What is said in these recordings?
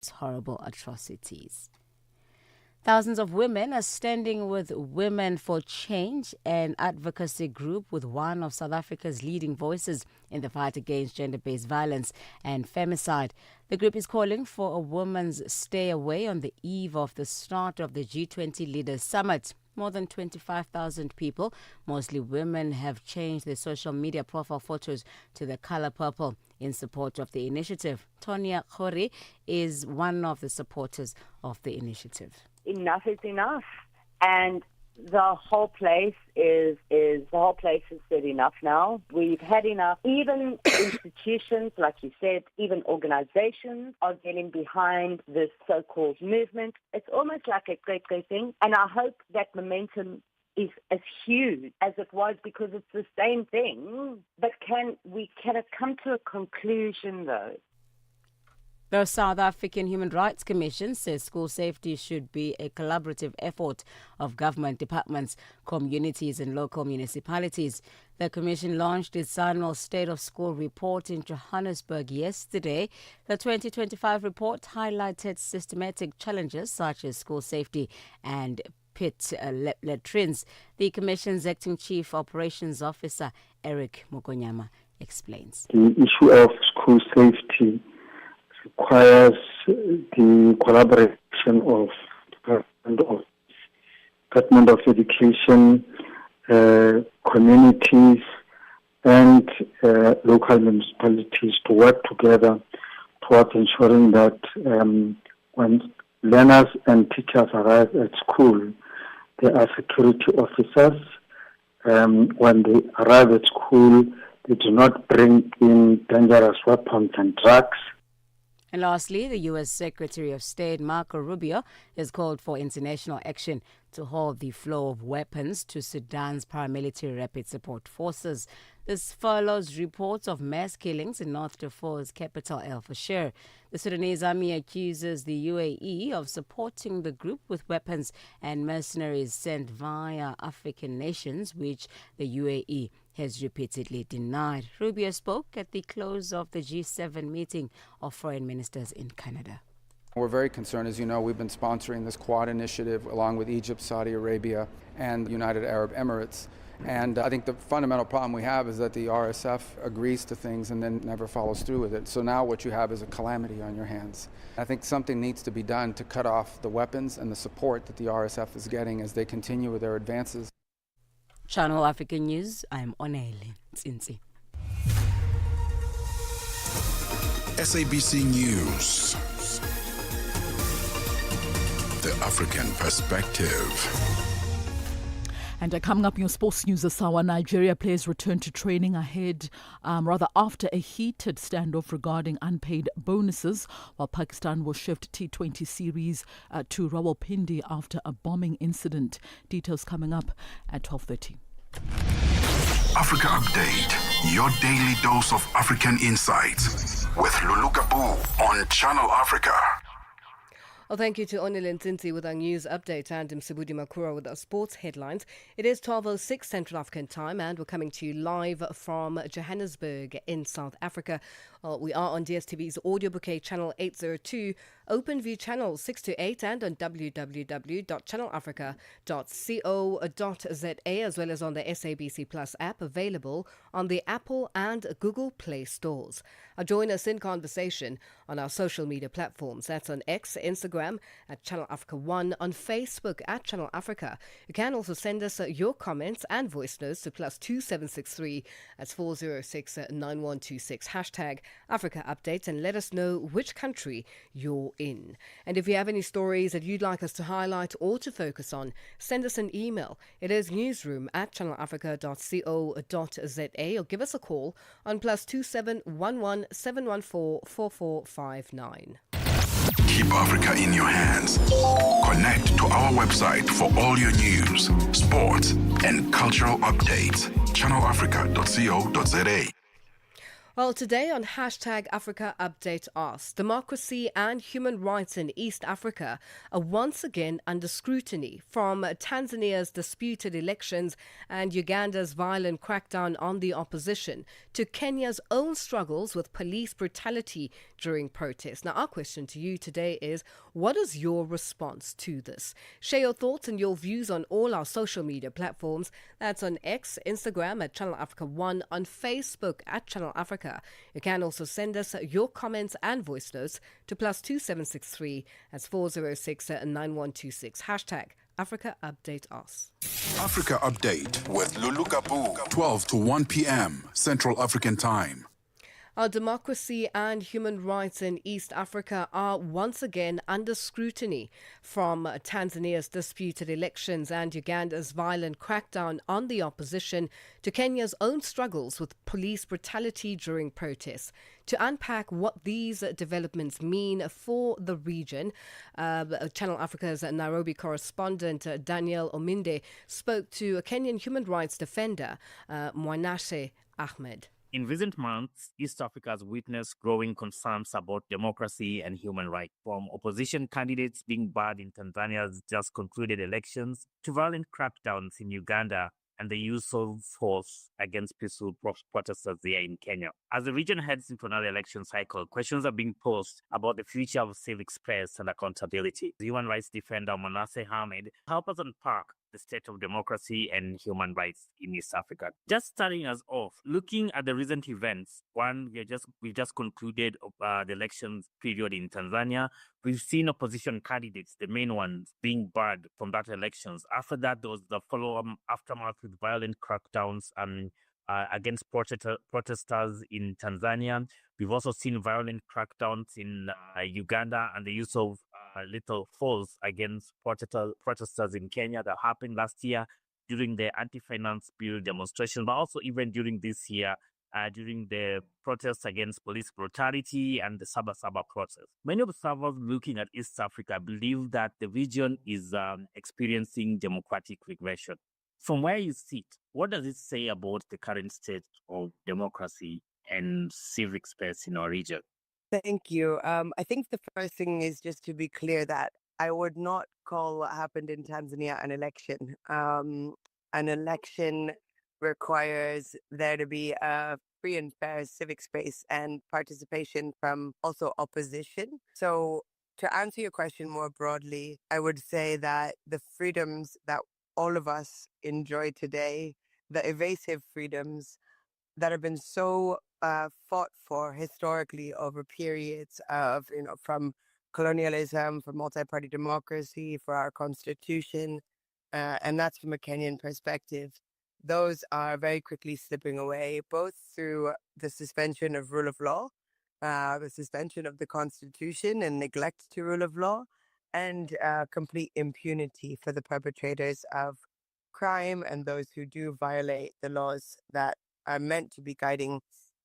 horrible atrocities. Thousands of women are standing with Women for Change, an advocacy group with one of South Africa's leading voices in the fight against gender-based violence and femicide. The group is calling for a woman's stay away on the eve of the start of the G20 Leaders Summit. More than 25,000 people, mostly women, have changed their social media profile photos to the color purple in support of the initiative. Tonya Khori is one of the supporters of the initiative. Enough is enough, and the whole place is said enough now. We've had enough. Even institutions, like you said, even organizations are getting behind this so-called movement. It's almost like a great thing, and I hope that momentum is as huge as it was, because it's the same thing. But can it come to a conclusion, though? The South African Human Rights Commission says school safety should be a collaborative effort of government departments, communities and local municipalities. The Commission launched its annual State of School report in Johannesburg yesterday. The 2025 report highlighted systematic challenges such as school safety and pit latrines. The Commission's acting Chief Operations Officer, Eric Mokonyama, explains. The issue of school safety requires the collaboration of Department of Education, communities, and local municipalities to work together towards ensuring that when learners and teachers arrive at school, there are security officers. When they arrive at school, they do not bring in dangerous weapons and drugs. And lastly, the U.S. Secretary of State Marco Rubio has called for international action to halt the flow of weapons to Sudan's paramilitary rapid support forces. This follows reports of mass killings in North Darfur's capital, El Fasher. The Sudanese army accuses the UAE of supporting the group with weapons and mercenaries sent via African nations, which the UAE has repeatedly denied. Rubio spoke at the close of the G7 meeting of foreign ministers in Canada. We're very concerned. As you know, we've been sponsoring this Quad initiative along with Egypt, Saudi Arabia, and the United Arab Emirates. And I think the fundamental problem we have is that the RSF agrees to things and then never follows through with it. So now what you have is a calamity on your hands. I think something needs to be done to cut off the weapons and the support that the RSF is getting as they continue with their advances. Channel African News, I'm Onele Tsinzi. SABC News. The African Perspective. And coming up in your sports news, Asawa, Nigeria players return to training after a heated standoff regarding unpaid bonuses, while Pakistan will shift T20 series to Rawalpindi after a bombing incident. Details coming up at 12:30. Africa Update, your daily dose of African insights with Lulu Kabu on Channel Africa. Well, thank you to Onile Ntinti with our news update and Msibudi Makura with our sports headlines. It is 12:06 Central African time and we're coming to you live from Johannesburg in South Africa. We are on DSTV's audio bouquet channel 802, OpenView channel 628 and on www.channelafrica.co.za as well as on the SABC Plus app available on the Apple and Google Play stores. Join us in conversation on our social media platforms. That's on X, Instagram at Channel Africa 1, on Facebook at Channel Africa. You can also send us your comments and voice notes to +2763 that's 406 9126 hashtag Africa Updates and let us know which country you're in. And if you have any stories that you'd like us to highlight or to focus on, send us an email. It is newsroom@channelafrica.co.za or give us a call on +2711 714 4459. Keep Africa in your hands. Connect to our website for all your news, sports, and cultural updates. channelafrica.co.za. Well, today on hashtag Africa Update Us, democracy and human rights in East Africa are once again under scrutiny, from Tanzania's disputed elections and Uganda's violent crackdown on the opposition to Kenya's own struggles with police brutality during protests. Now, our question to you today is, what is your response to this? Share your thoughts and your views on all our social media platforms. That's on X, Instagram at Channel Africa 1, on Facebook at Channel Africa. You can also send us your comments and voice notes to +2763 as 406 9126. Hashtag Africa Update Us. Africa Update with Lulu Kabu, 12 to 1 p.m. Central African Time. Our democracy and human rights in East Africa are once again under scrutiny, from Tanzania's disputed elections and Uganda's violent crackdown on the opposition to Kenya's own struggles with police brutality during protests. To unpack what these developments mean for the region, Channel Africa's Nairobi correspondent Daniel Ominde spoke to a Kenyan human rights defender, Mwanashe Ahmed. In recent months, East Africa has witnessed growing concerns about democracy and human rights, from opposition candidates being barred in Tanzania's just concluded elections to violent crackdowns in Uganda and the use of force against peaceful protesters there in Kenya. As the region heads into another election cycle, questions are being posed about the future of civic space and accountability. The human rights defender Manasseh Ahmed help us unpack the state of democracy and human rights in East Africa. Just starting us off, looking at the recent events, one, we just concluded the elections period in Tanzania. We've seen opposition candidates, the main ones, being barred from that elections. After that, there was the follow-up aftermath with violent crackdowns against protesters in Tanzania. We've also seen violent crackdowns in Uganda and the use of lethal force against protesters in Kenya that happened last year during the anti-finance bill demonstration, but also even during this year, during the protests against police brutality and the Saba Saba protest. Many observers looking at East Africa believe that the region is experiencing democratic regression. From where you sit, what does it say about the current state of democracy and civic space in our region? Thank you. I think the first thing is just to be clear that I would not call what happened in Tanzania an election. An election requires there to be a free and fair civic space and participation from also opposition. So to answer your question more broadly, I would say that the freedoms that all of us enjoy today, the evasive freedoms that have been so fought for historically over periods of, from colonialism, for multi-party democracy, for our constitution, and that's from a Kenyan perspective. Those are very quickly slipping away, both through the suspension of rule of law, the suspension of the constitution and neglect to rule of law, and complete impunity for the perpetrators of crime and those who do violate the laws that are meant to be guiding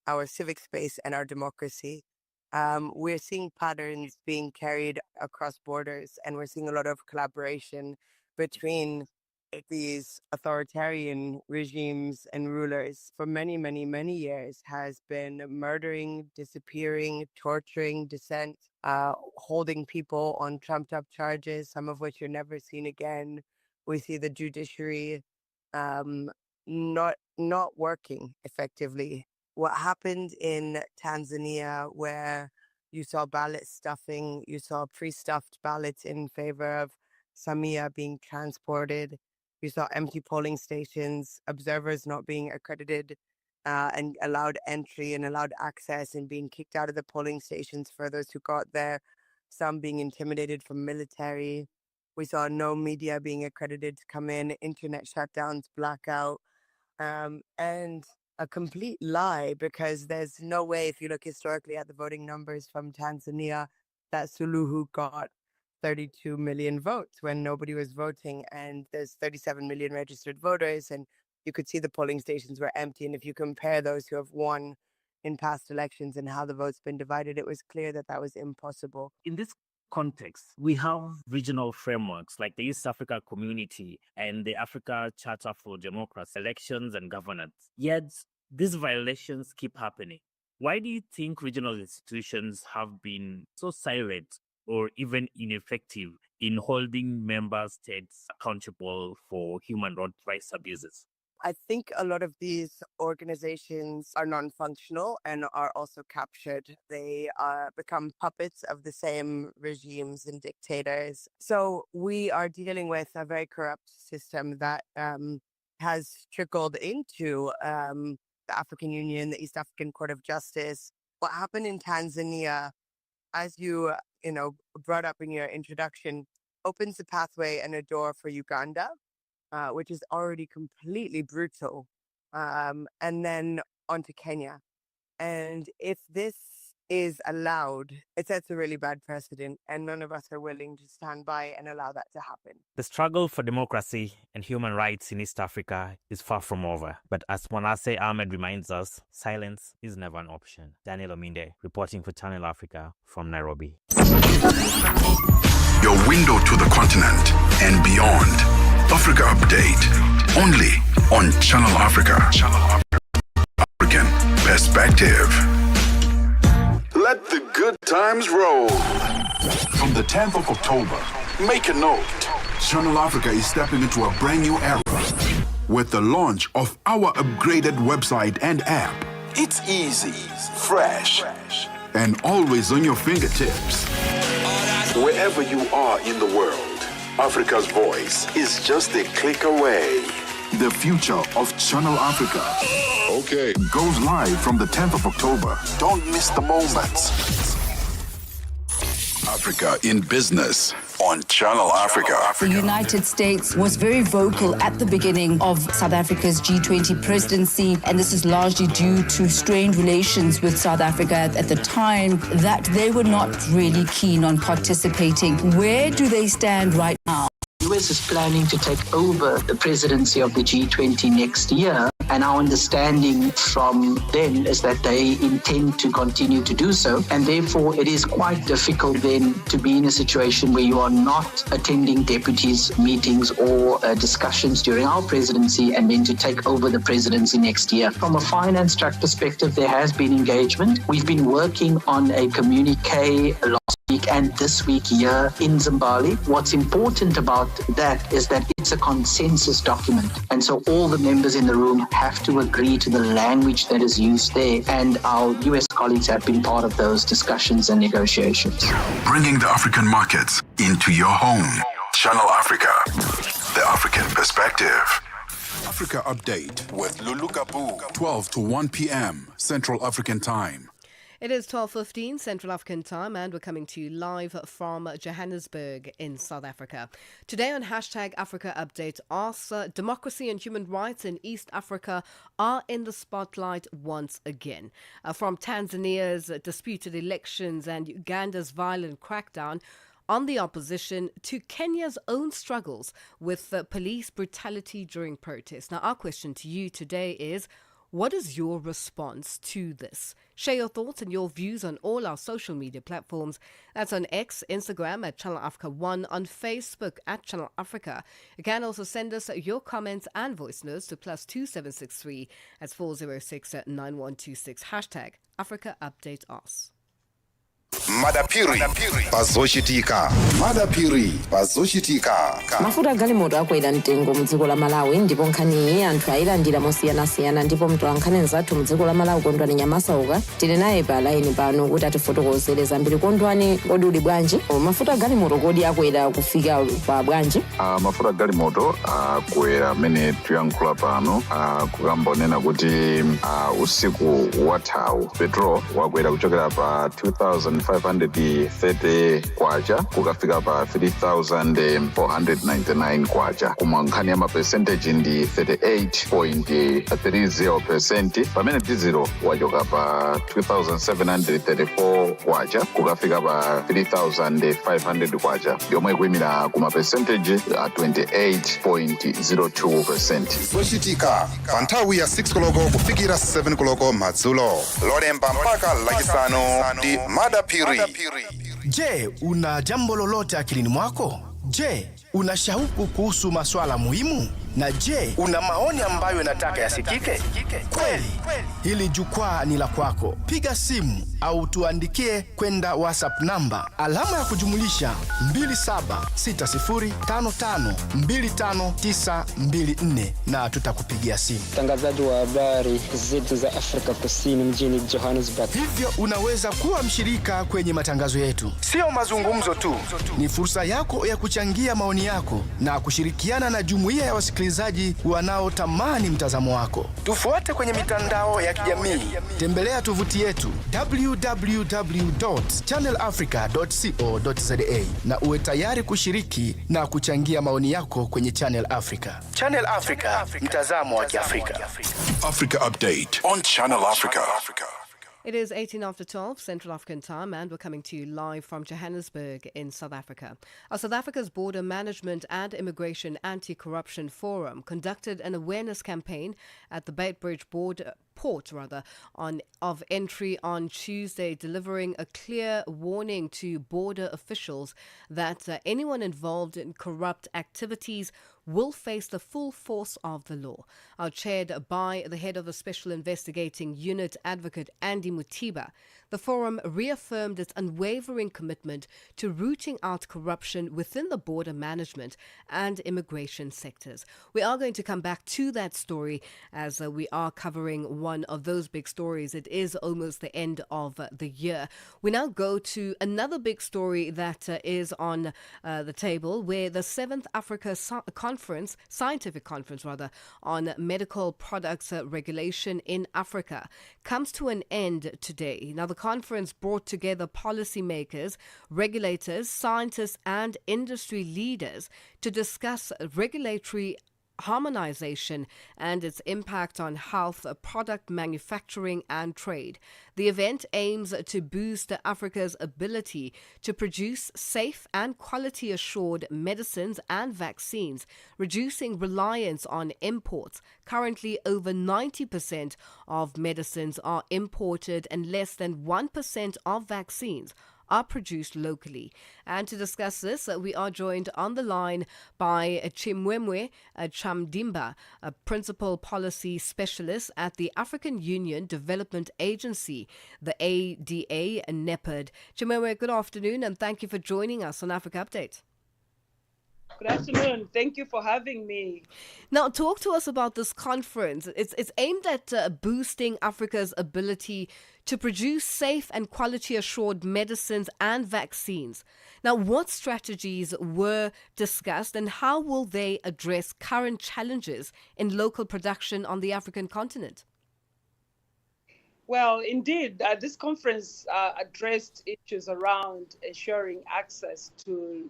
our civic space and our democracy. We're seeing patterns being carried across borders, and we're seeing a lot of collaboration between these authoritarian regimes and rulers for many, many, many years has been murdering, disappearing, torturing dissent, holding people on trumped up charges, some of which are never seen again. We see the judiciary not working effectively. What happened in Tanzania, where you saw ballot stuffing, you saw pre-stuffed ballots in favor of Samia being transported, you saw empty polling stations, observers not being accredited and allowed entry and allowed access, and being kicked out of the polling stations for those who got there, some being intimidated from military. We saw no media being accredited to come in, internet shutdowns, blackout, and a complete lie, because there's no way, if you look historically at the voting numbers from Tanzania, that Suluhu got 32 million votes when nobody was voting, and there's 37 million registered voters, and you could see the polling stations were empty. And if you compare those who have won in past elections and how the vote's been divided, it was clear that that was impossible. In this context, we have regional frameworks like the East Africa Community and the Africa Charter for Democracy, Elections and Governance. Yet, these violations keep happening. Why do you think regional institutions have been so silent or even ineffective in holding member states accountable for human rights abuses? I think a lot of these organizations are non-functional and are also captured. They become puppets of the same regimes and dictators. So we are dealing with a very corrupt system that has trickled into the African Union, the East African Court of Justice. What happened in Tanzania, as you brought up in your introduction, opens a pathway and a door for Uganda, which is already completely brutal, and then onto Kenya. And if this is allowed, it sets a really bad precedent, and none of us are willing to stand by and allow that to happen. The struggle for democracy and human rights in East Africa is far from over. But as Manasseh Ahmed reminds us, silence is never an option. Daniel Ominde, reporting for Channel Africa from Nairobi. Your window to the continent and beyond. Africa Update, only on Channel Africa. African Perspective. Let the good times roll. From the 10th of October, make a note. Channel Africa is stepping into a brand new era with the launch of our upgraded website and app. It's easy, fresh, and always on your fingertips. Wherever you are in the world, Africa's voice is just a click away. The future of Channel Africa. Okay. Goes live from the 10th of October. Don't miss the moments. Africa in Business on Channel Africa. The United States was very vocal at the beginning of South Africa's G20 presidency, and this is largely due to strained relations with South Africa at the time, that they were not really keen on participating. Where do they stand right now? The US is planning to take over the presidency of the G20 next year, and our understanding from them is that they intend to continue to do so, and therefore it is quite difficult then to be in a situation where you are not attending deputies' meetings or discussions during our presidency and then to take over the presidency next year. From a finance track perspective, there has been engagement. We've been working on a communique last week and this week here in Zimbabwe. What's important about that is that it's a consensus document, and so all the members in the room have to agree to the language that is used there, and our US colleagues have been part of those discussions and negotiations. Bringing the African markets into your home. Channel Africa, the African Perspective. Africa Update with Lulu Kapu, 12 to 1 p.m. Central African Time. It is 12:15 Central African Time, and we're coming to you live from Johannesburg in South Africa. Today on Hashtag Africa Update asks, democracy and human rights in East Africa are in the spotlight once again. From Tanzania's disputed elections and Uganda's violent crackdown on the opposition to Kenya's own struggles with police brutality during protests. Now, our question to you today is, what is your response to this? Share your thoughts and your views on all our social media platforms. That's on X, Instagram at Channel Africa 1, on Facebook at Channel Africa. You can also send us your comments and voice notes to +2763 at 406 9126. Hashtag Africa Update Us. Madapiri pazochitika. Madapiri pazochitika. Mafuta galimoto akwera mtengo mudziko la Malawi, ndipo nkhani anthu ayilandira mosiyanasiyana, ndipo mtolankhani nzathu mudziko la Malawi Kondwani Nyamasauka tili naye pa line pano kuti atifotokozere zambiri. Kondwani, kodi uli bwanji? Mafuta galimoto kodi akwera kufika pa bwanji? Mafuta galimoto akwera amene tuyankhula pano kukambonena kuti usiku wathawu petrol wakwera kuchokera pa 2,530 kwacha kukafika pa 3,499 kwacha. Koma nkhani ya mapercentage ndi 38.30%, pamene diesel wachoka pa 2,734 kwacha kukafika pa 3,500 kwacha, yomwe ikuyimira kuma percentage 28.02%. Zochitika pa nthawi ya 6 koloko kufikira 7 koloko madzulo, lolemba mpaka lachisanu ndi Madapiri. Je, una jambo lolote akilini mwako? Je, Una shauku kuhusu masuala muhimu? Na je, una maoni ambayo unataka yasikike? Kweli, hili jukwaa ni la kwako. Piga simu au tuandikie kwenda WhatsApp namba alama ya kujumulisha 2760552594 na tutakupigia simu. Mtangazaji wa habari zetu za Afrika Kusini mjini Johannesburg. Hivyo unaweza kuwa mshirika kwenye matangazo yetu. Sio mazungumzo tu, ni fursa yako ya kuchangia maoni yako na kushirikiana na jumuiya ya wasikilizaji wanaotamani mtazamo wako. Tufuate kwenye mitandao ya kijamii. Tembelea tovuti yetu www.channelafrica.co.za na uwe tayari kushiriki na kuchangia maoni yako kwenye Channel Africa. Channel Africa, mtazamo wa Kiafrika. Africa Update on Channel Africa. It is 18 after 12 Central African time, and we're coming to you live from Johannesburg in South Africa. South Africa's Border Management and Immigration Anti-Corruption Forum conducted an awareness campaign at the Beitbridge port of entry on Tuesday, delivering a clear warning to border officials that anyone involved in corrupt activities will face the full force of the law. Chaired by the head of the Special Investigating Unit, Advocate Andy Mutiba, the forum reaffirmed its unwavering commitment to rooting out corruption within the border management and immigration sectors. We are going to come back to that story as we are covering one of those big stories. It is almost the end of the year. We now go to another big story that is on the table, where the 7th Africa Scientific Conference on medical products regulation in Africa comes to an end today. Now, the conference brought together policymakers, regulators, scientists, and industry leaders to discuss regulatory harmonization and its impact on health, product manufacturing, and trade. The event aims to boost Africa's ability to produce safe and quality assured medicines and vaccines, reducing reliance on imports. Currently, over 90% of medicines are imported and less than 1% of vaccines are produced locally. And to discuss this, we are joined on the line by Chimwemwe Chamdimba, a Principal Policy Specialist at the African Union Development Agency, the ADA NEPAD. Chimwemwe, good afternoon, and thank you for joining us on Africa Update. Good afternoon. Thank you for having me. Now, talk to us about this conference. It's aimed at boosting Africa's ability to produce safe and quality assured medicines and vaccines. Now, what strategies were discussed and how will they address current challenges in local production on the African continent? Well, indeed, this conference addressed issues around ensuring access to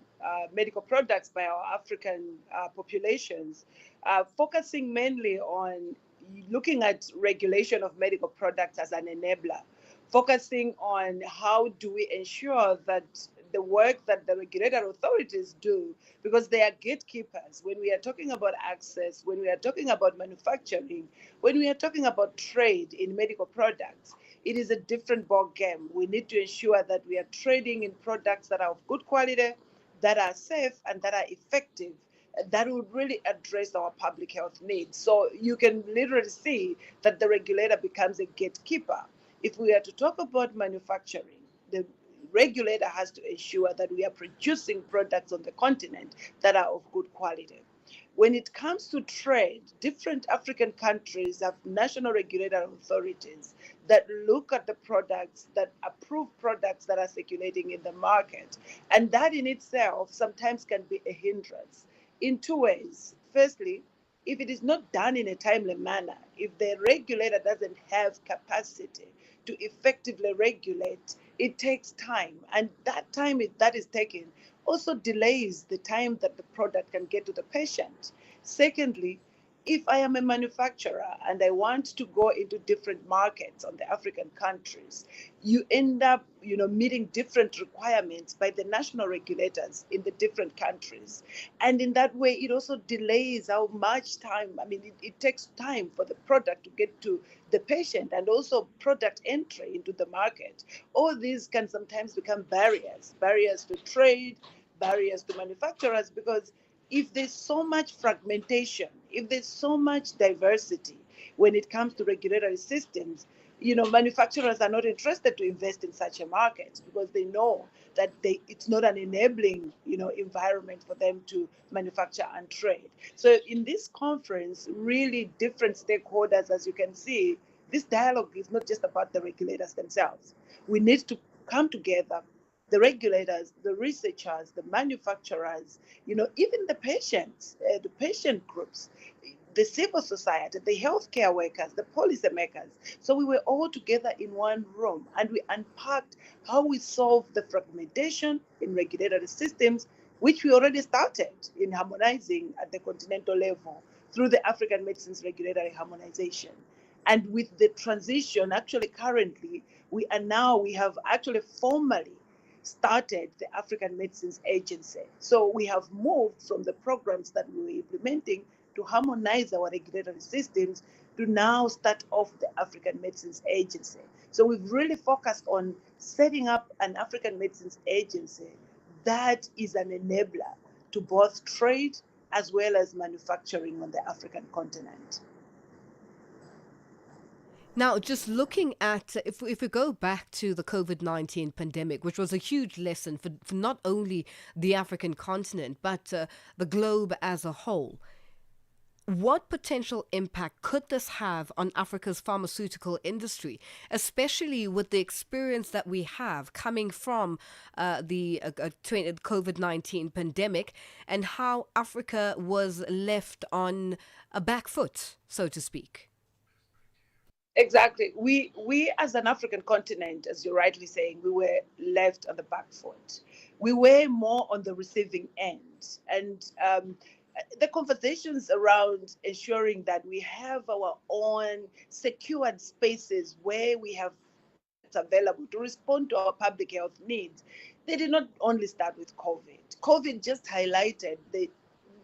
medical products by our African populations, focusing mainly on looking at regulation of medical products as an enabler, focusing on how do we ensure that the work that the regulatory authorities do, because they are gatekeepers. When we are talking about access, when we are talking about manufacturing, when we are talking about trade in medical products, it is a different ball game. We need to ensure that we are trading in products that are of good quality, that are safe, and that are effective. That would really address our public health needs. So you can literally see that the regulator becomes a gatekeeper. If we are to talk about manufacturing, the regulator has to ensure that we are producing products on the continent that are of good quality. When it comes to trade, different African countries have national regulatory authorities that look at the products, that approve products that are circulating in the market. And that in itself sometimes can be a hindrance in two ways. Firstly, if it is not done in a timely manner, if the regulator doesn't have capacity to effectively regulate, it takes time. And that time that is taken also delays the time that the product can get to the patient. Secondly, if I am a manufacturer and I want to go into different markets on the African countries, you end up, meeting different requirements by the national regulators in the different countries. And in that way, it also delays how much time, it takes time for the product to get to the patient and also product entry into the market. All these can sometimes become barriers to trade, barriers to manufacturers, because if there's so much fragmentation, if there's so much diversity when it comes to regulatory systems, manufacturers are not interested to invest in such a market because they know that it's not an enabling, environment for them to manufacture and trade. So in this conference, really different stakeholders, as you can see, this dialogue is not just about the regulators themselves. We need to come together, the regulators, the researchers, the manufacturers, even the patients, the patient groups, the civil society, the healthcare workers, the policymakers. So we were all together in one room and we unpacked how we solve the fragmentation in regulatory systems, which we already started in harmonizing at the continental level through the African Medicines Regulatory Harmonization. And with the transition, actually currently, we have actually formally started the African Medicines Agency. So we have moved from the programs that we were implementing to harmonize our regulatory systems to now start off the African Medicines Agency. So we've really focused on setting up an African Medicines Agency that is an enabler to both trade as well as manufacturing on the African continent. Now, just looking at, if we go back to the COVID-19 pandemic, which was a huge lesson for not only the African continent, but the globe as a whole, what potential impact could this have on Africa's pharmaceutical industry, especially with the experience that we have coming from the COVID-19 pandemic and how Africa was left on a back foot, so to speak? Exactly. We as an African continent, as you're rightly saying, we were left on the back foot. We were more on the receiving end. And the conversations around ensuring that we have our own secured spaces where we have it's available to respond to our public health needs, they did not only start with COVID. COVID just highlighted the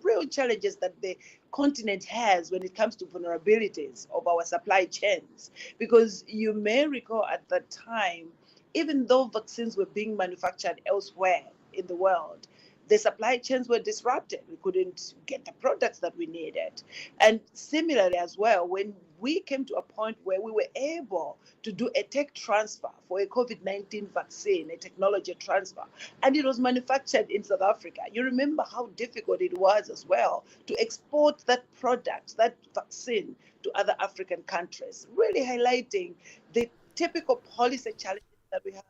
real challenges that the continent has when it comes to vulnerabilities of our supply chains. Because you may recall at that time, even though vaccines were being manufactured elsewhere in the world, the supply chains were disrupted. We couldn't get the products that we needed. And similarly as well, when we came to a point where we were able to do a tech transfer for a COVID-19 vaccine, a technology transfer, and it was manufactured in South Africa. You remember how difficult it was as well to export that product, that vaccine, to other African countries, really highlighting the typical policy challenges that we have,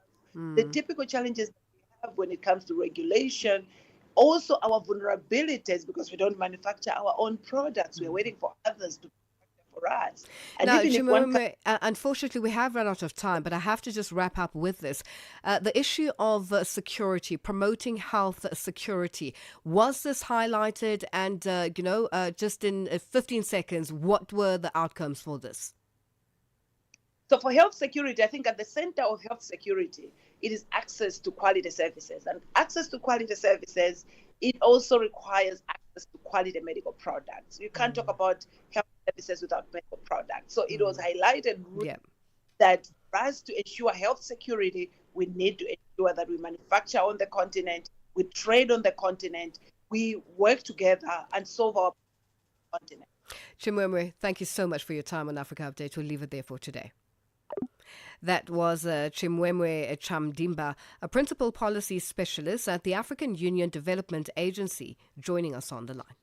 the typical challenges that we have when it comes to regulation, also our vulnerabilities because we don't manufacture our own products. We're waiting for others to for us. And now, even unfortunately, we have run out of time, but I have to just wrap up with this. The issue of security, promoting health security, was this highlighted? And, just in 15 seconds, what were the outcomes for this? So for health security, I think at the center of health security, it is access to quality services. And access to quality services, it also requires access to quality medical products. You can't talk about health services without medical products. So it was highlighted that for us to ensure health security, we need to ensure that we manufacture on the continent, we trade on the continent, we work together and solve our continent. Chimwemwe, thank you so much for your time on Africa Update. We'll leave it there for today. That was Chimwemwe Chamdimba, a principal policy specialist at the African Union Development Agency, joining us on the line.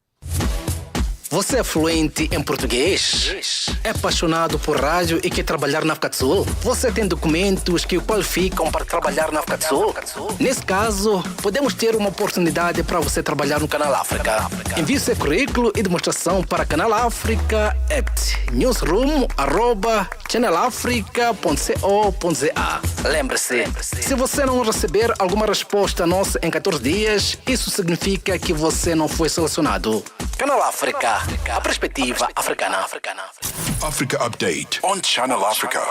Você é fluente em português? É apaixonado por rádio e quer trabalhar na África do Sul? Você tem documentos que o qualificam para trabalhar na África do Sul? Nesse caso, podemos ter uma oportunidade para você trabalhar no Canal África. Envie seu currículo e demonstração para Canal África at newsroom@channelafrica.co.za. Lembre-se, se você não receber alguma resposta nossa em 14 dias, isso significa que você não foi selecionado. Canal África, a perspectiva africana. Africa Update on Channel Africa.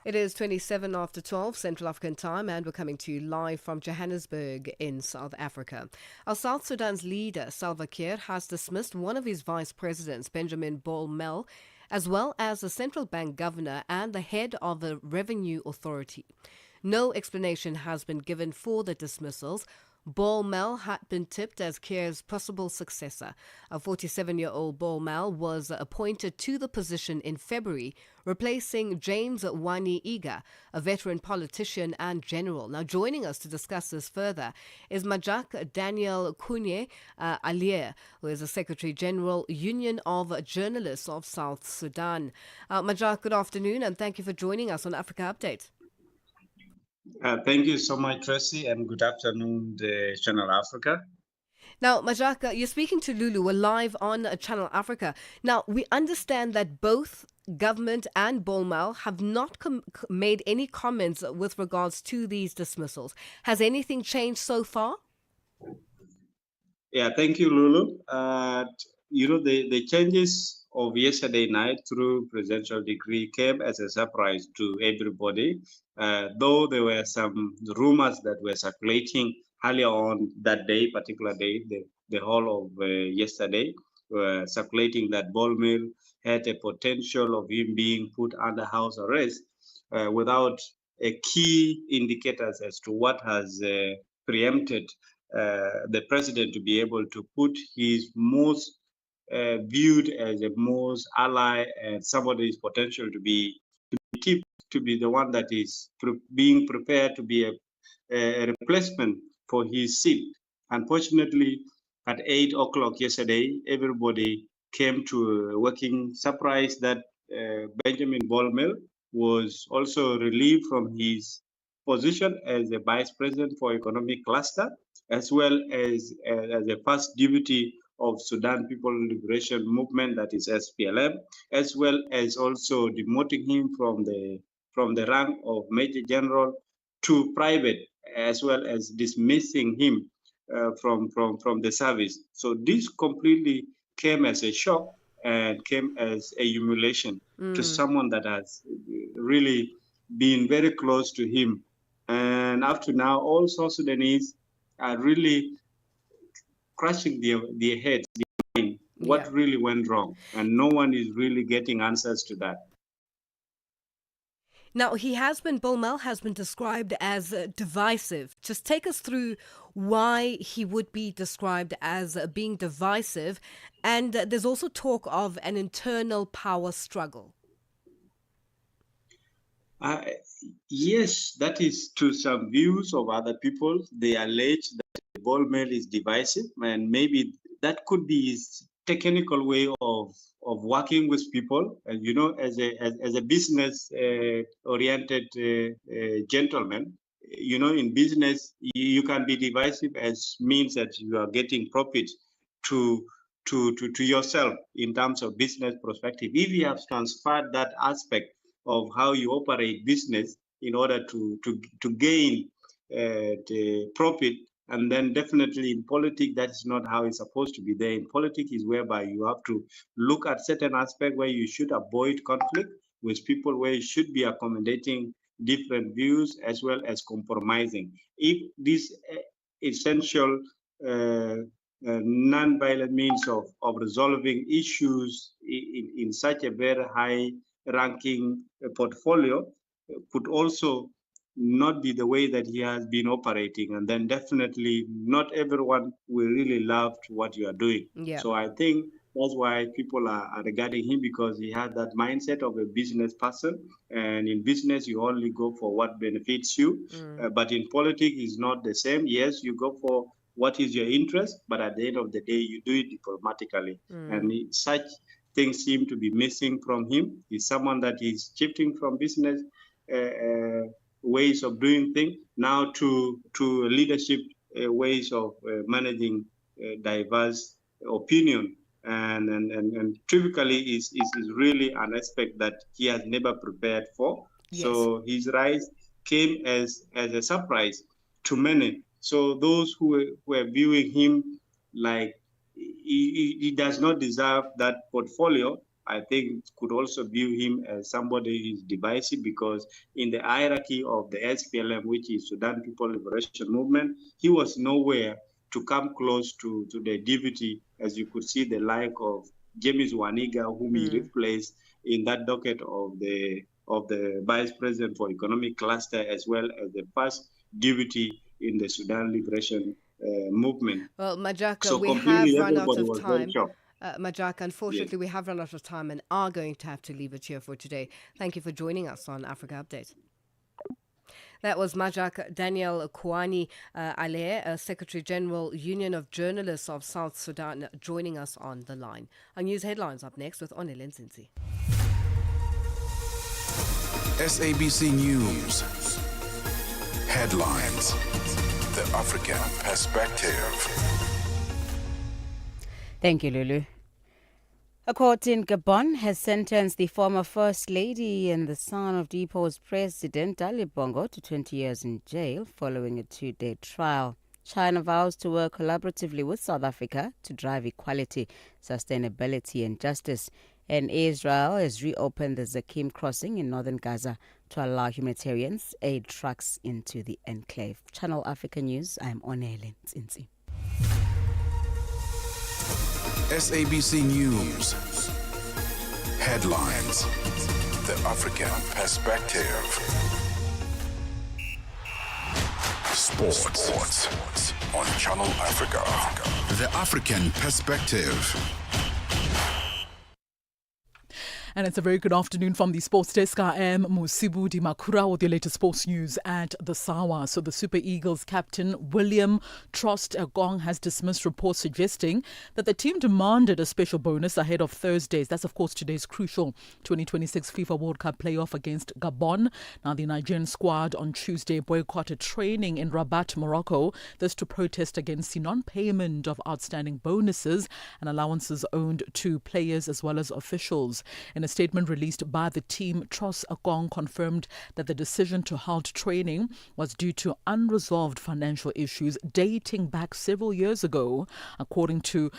It is 27 after 12 Central African time, and we're coming to you live from Johannesburg in South Africa. Our South Sudan's leader, Salva Kiir, has dismissed one of his vice presidents, Benjamin Bol-mel, as well as the central bank governor and the head of the revenue authority. No explanation has been given for the dismissals. Ball Mel had been tipped as Kier's possible successor. A 47-year-old Ball Mel was appointed to the position in February, replacing James Wani Iga, a veteran politician and general. Now, joining us to discuss this further is Majak Daniel Kunye Alier, who is the Secretary General, Union of Journalists of South Sudan. Majak, good afternoon, and thank you for joining us on Africa Update. Thank you so much, Tracy, and good afternoon, Channel Africa. Now, Majaka, you're speaking to Lulu. We're live on Channel Africa. Now, we understand that both government and Ball Mel have not made any comments with regards to these dismissals. Has anything changed so far? Yeah, thank you, Lulu. The changes of yesterday night through presidential decree came as a surprise to everybody, though there were some rumors that were circulating earlier on that day, particular day, the whole of yesterday, were circulating that Ball Mill had a potential of him being put under house arrest without a key indicators as to what has preempted the president to be able to put his most viewed as a most ally and somebody's potential to be tipped to be the one that is being prepared to be a replacement for his seat. Unfortunately, at 8 o'clock yesterday, everybody came to a working surprise that Benjamin Ball Mill was also relieved from his position as the vice president for economic cluster, as well as the first deputy of Sudan People Liberation Movement, that is SPLM, as well as also demoting him from the rank of Major General to private, as well as dismissing him from the service. So this completely came as a shock and came as a humiliation to someone that has really been very close to him. And up to now, all South Sudanese are really crushing their heads behind what really went wrong. And no one is really getting answers to that. Now, Ball Mel has been described as divisive. Just take us through why he would be described as being divisive. And there's also talk of an internal power struggle. Yes, that is to some views of other people. They allege that Ball Mill is divisive, and maybe that could be his technical way of working with people. And as a business oriented gentleman, in business you can be divisive as means that you are getting profit to yourself in terms of business perspective. If you have transferred that aspect of how you operate business in order to gain the profit, and then definitely in politics, that's not how it's supposed to be. There in politics is whereby you have to look at certain aspects where you should avoid conflict with people, where you should be accommodating different views as well as compromising. If this essential non-violent means of resolving issues in such a very high ranking portfolio could also not be the way that he has been operating, and then definitely not everyone will really love what you are doing. So I think that's why people are regarding him, because he has that mindset of a business person, and in business you only go for what benefits you, but in politics it's not the same. Yes, you go for what is your interest, but at the end of the day you do it diplomatically, and such things seem to be missing from him. He's someone that is shifting from business ways of doing things now to leadership ways of managing diverse opinion, and typically is really an aspect that he has never prepared for. So his rise came as a surprise to many. So those who were viewing him like he does not deserve that portfolio, I think could also view him as somebody who is divisive, because in the hierarchy of the SPLM, which is Sudan People Liberation Movement, he was nowhere to come close to the deputy, as you could see the like of James Waniga, whom he replaced in that docket of the vice president for economic cluster, as well as the first deputy in the Sudan Liberation movement. Well, Mmatsheko, So we completely have run out everybody of was very time. shocked. Mmatsheko, unfortunately, we have run out of time and are going to have to leave it here for today. Thank you for joining us on Africa Update. That was Mmatsheko Daniel Kouani Ale, Secretary General, Union of Journalists of South Sudan, joining us on the line. Our news headlines up next with Onel Nzinzi. SABC News. Headlines. The African Perspective. Thank you, Lulu. A court in Gabon has sentenced the former First Lady and the son of deposed President Ali Bongo to 20 years in jail following a 2-day trial. China vows to work collaboratively with South Africa to drive equality, sustainability and justice. And Israel has reopened the Zakim crossing in northern Gaza to allow humanitarians aid trucks into the enclave. Channel Africa News, I'm Onele Nzinzi. SABC News. Headlines. The African Perspective. Sports on Channel Africa. The African Perspective. And it's a very good afternoon from the sports desk. I am Musibu Dimakura with your latest sports news at the Sawa. So the Super Eagles captain William Trost Agong has dismissed reports suggesting that the team demanded a special bonus ahead of Thursday's, that's of course today's crucial 2026 FIFA World Cup playoff against Gabon. Now the Nigerian squad on Tuesday boycotted training in Rabat, Morocco, this to protest against the non-payment of outstanding bonuses and allowances owed to players as well as officials. In a statement released by the team, Trost Agong confirmed that the decision to halt training was due to unresolved financial issues dating back several years ago. According to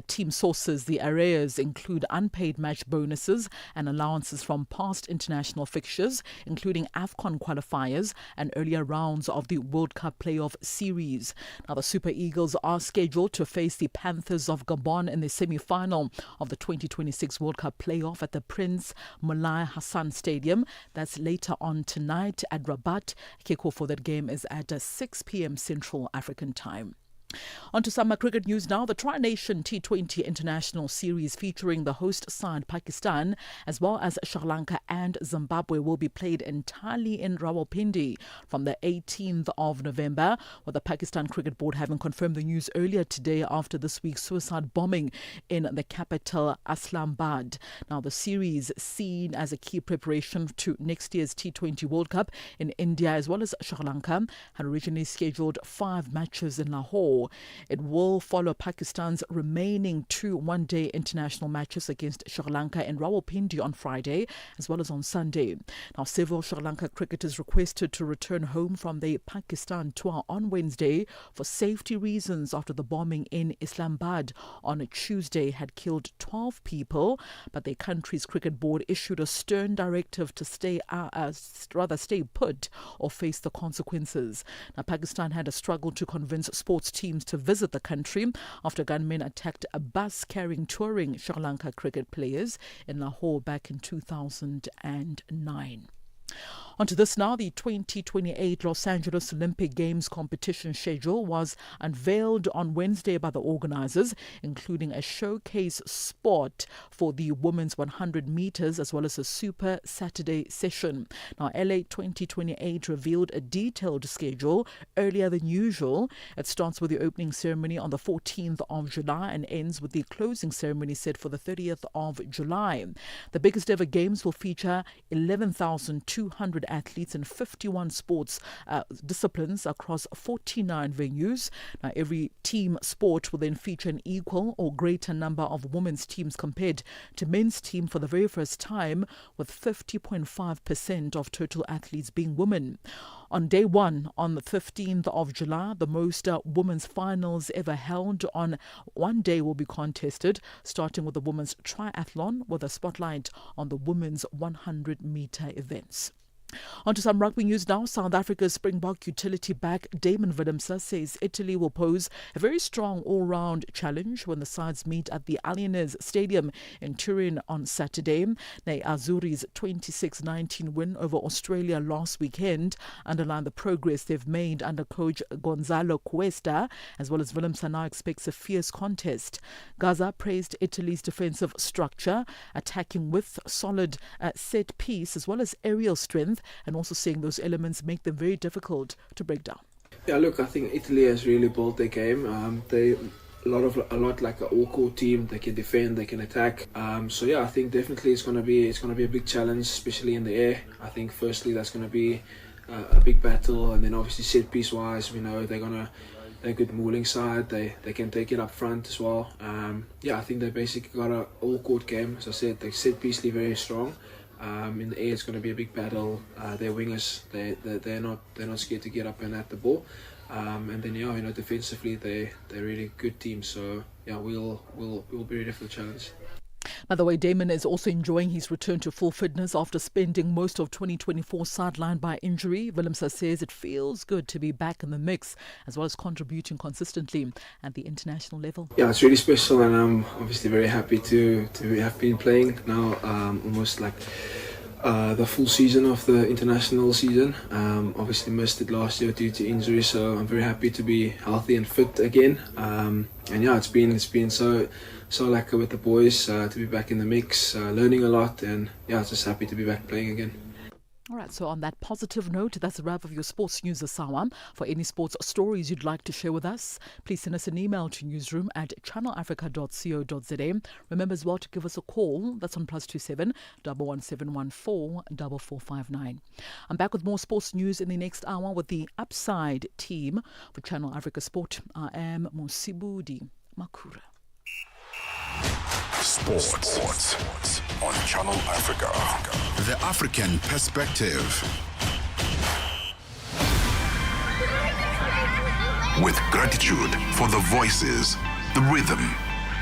team sources, the arrears include unpaid match bonuses and allowances from past international fixtures, including AFCON qualifiers and earlier rounds of the World Cup playoff series. Now, the Super Eagles are scheduled to face the Panthers of Gabon in the semi-final of the 2026 World Cup playoff at the Prince Moulay Hassan Stadium. That's later on tonight at Rabat. Kickoff for that game is at 6 p.m. Central African time. On to some cricket news now. The Tri-Nation T20 International Series featuring the host side Pakistan as well as Sri Lanka and Zimbabwe will be played entirely in Rawalpindi from the 18th of November, with the Pakistan Cricket Board having confirmed the news earlier today after this week's suicide bombing in the capital Islamabad. Now the series, seen as a key preparation to next year's T20 World Cup in India as well as Sri Lanka, had originally scheduled 5 matches in Lahore. It will follow Pakistan's remaining 2 one-day international matches against Sri Lanka in Rawalpindi on Friday as well as on Sunday. Now, several Sri Lanka cricketers requested to return home from the Pakistan tour on Wednesday for safety reasons after the bombing in Islamabad on a Tuesday had killed 12 people, but their country's cricket board issued a stern directive to stay put or face the consequences. Now, Pakistan had a struggle to convince sports teams to visit the country after gunmen attacked a bus carrying touring Sri Lanka cricket players in Lahore back in 2009. On to this now. The 2028 Los Angeles Olympic Games competition schedule was unveiled on Wednesday by the organizers, including a showcase sport for the women's 100 meters as well as a Super Saturday session. Now, LA 2028 revealed a detailed schedule earlier than usual. It starts with the opening ceremony on the 14th of July and ends with the closing ceremony set for the 30th of July. The biggest ever games will feature 11,200 athletes in 51 sports disciplines across 49 venues. Now, every team sport will then feature an equal or greater number of women's teams compared to men's team for the very first time, with 50.5% of total athletes being women. On day one, on the 15th of July, the most women's finals ever held on one day will be contested, starting with the women's triathlon with a spotlight on the women's 100-meter events. On to some rugby news now. South Africa's Springbok utility back Damon Willemse says Italy will pose a very strong all-round challenge when the sides meet at the Allianz Stadium in Turin on Saturday. The Azzurri's 26-19 win over Australia last weekend underlined the progress they've made under coach Gonzalo Cuesta, as well as Willemse now expects a fierce contest. Gaza praised Italy's defensive structure, attacking with solid set piece as well as aerial strength, and also saying those elements make them very difficult to break down. Yeah, look, I think Italy has really built their game. They a lot like an all-court team. They can defend, they can attack. So yeah, I think definitely it's gonna be a big challenge, especially in the air. I think firstly that's gonna be a big battle, and then obviously set piece wise, we know they're a good mauling side. They can take it up front as well. Yeah, I think they basically got an all-court game. As I said, they set piecely very strong. In the air, it's going to be a big battle. Their wingers, they're not scared to get up and at the ball. And then defensively, they're a really good team. So yeah, we'll be ready for the challenge. By the way, Damon is also enjoying his return to full fitness after spending most of 2024 sidelined by injury. Willemse says it feels good to be back in the mix, as well as contributing consistently at the international level. Yeah, it's really special, and I'm obviously very happy to have been playing now almost like the full season of the international season. Obviously missed it last year due to injury, so I'm very happy to be healthy and fit again. And yeah, it's been so lacquer with the boys to be back in the mix, learning a lot, and yeah, just happy to be back playing again. All right, so on that positive note, that's a wrap of your sports news, Asawa. For any sports stories you'd like to share with us, please send us an email to newsroom@channelafrica.co.za. Remember as well to give us a call. That's on +27 11714 4459. I'm back with more sports news in the next hour with the Upside team for Channel Africa Sport. I am Mosibudi Makura. Sports on Channel Africa. The African perspective. With gratitude for the voices, the rhythm,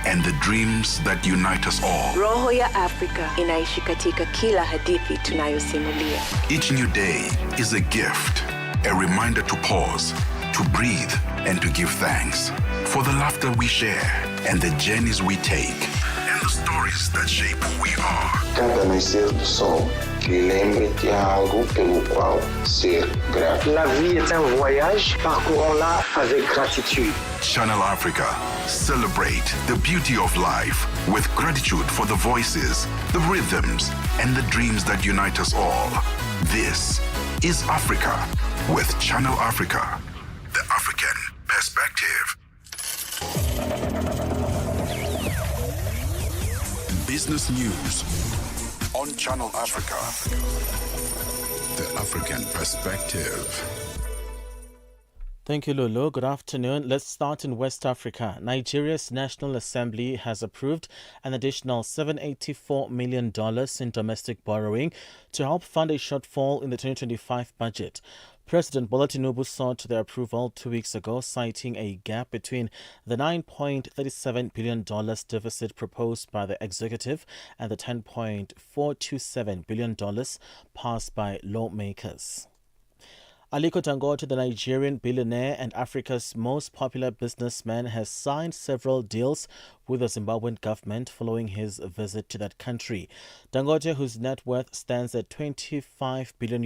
and the dreams that unite us all. Roho ya Afrika inaishi katika kila hadithi tunayosimulia. Each new day is a gift, a reminder to pause, to breathe, and to give thanks for the laughter we share and the journeys we take. The stories that shape who we are. Cada nascer do sol, lembre-te algo pelo qual ser grato. La vie est un voyage, parcourons-la avec gratitude. Channel Africa, celebrate the beauty of life with gratitude for the voices, the rhythms, and the dreams that unite us all. This is Africa with Channel Africa, the African perspective. Business news on Channel Africa. The African perspective. Thank you, Lulu. Good afternoon. Let's start in West Africa. Nigeria's National Assembly has approved an additional $784 million in domestic borrowing to help fund a shortfall in the 2025 budget. President Bola Tinubu sought their approval 2 weeks ago, citing a gap between the $9.37 billion deficit proposed by the executive and the $10.427 billion passed by lawmakers. Aliko Dangote, the Nigerian billionaire and Africa's most popular businessman, has signed several deals with the Zimbabwean government following his visit to that country. Dangote, whose net worth stands at $25 billion,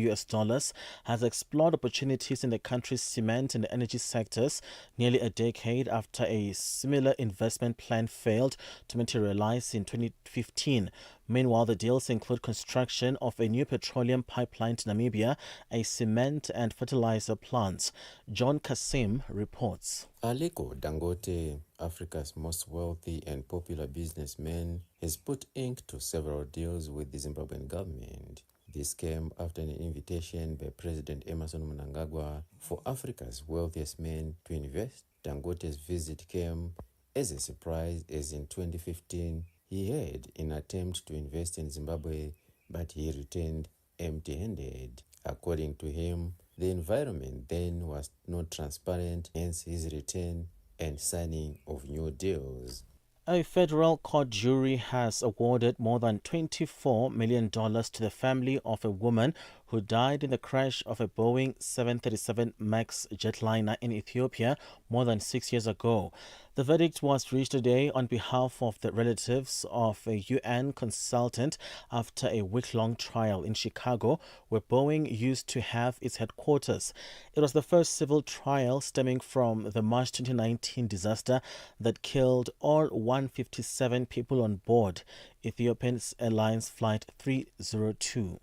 has explored opportunities in the country's cement and energy sectors nearly a decade after a similar investment plan failed to materialize in 2015. Meanwhile, the deals include construction of a new petroleum pipeline to Namibia, a cement and fertilizer plant. John Kasim reports. Aliko Dangote, Africa's most wealthy and popular businessman, has put ink to several deals with the Zimbabwean government. This came after an invitation by President Emmerson Mnangagwa for Africa's wealthiest man to invest. Dangote's visit came as a surprise, as in 2015 he had an attempt to invest in Zimbabwe, but he returned empty-handed. According to him, the environment then was not transparent, hence his return and signing of new deals. A federal court jury has awarded more than $24 million to the family of a woman who died in the crash of a Boeing 737 MAX jetliner in Ethiopia more than 6 years ago. The verdict was reached today on behalf of the relatives of a UN consultant after a week-long trial in Chicago, where Boeing used to have its headquarters. It was the first civil trial stemming from the March 2019 disaster that killed all 157 people on board Ethiopian Airlines Flight 302.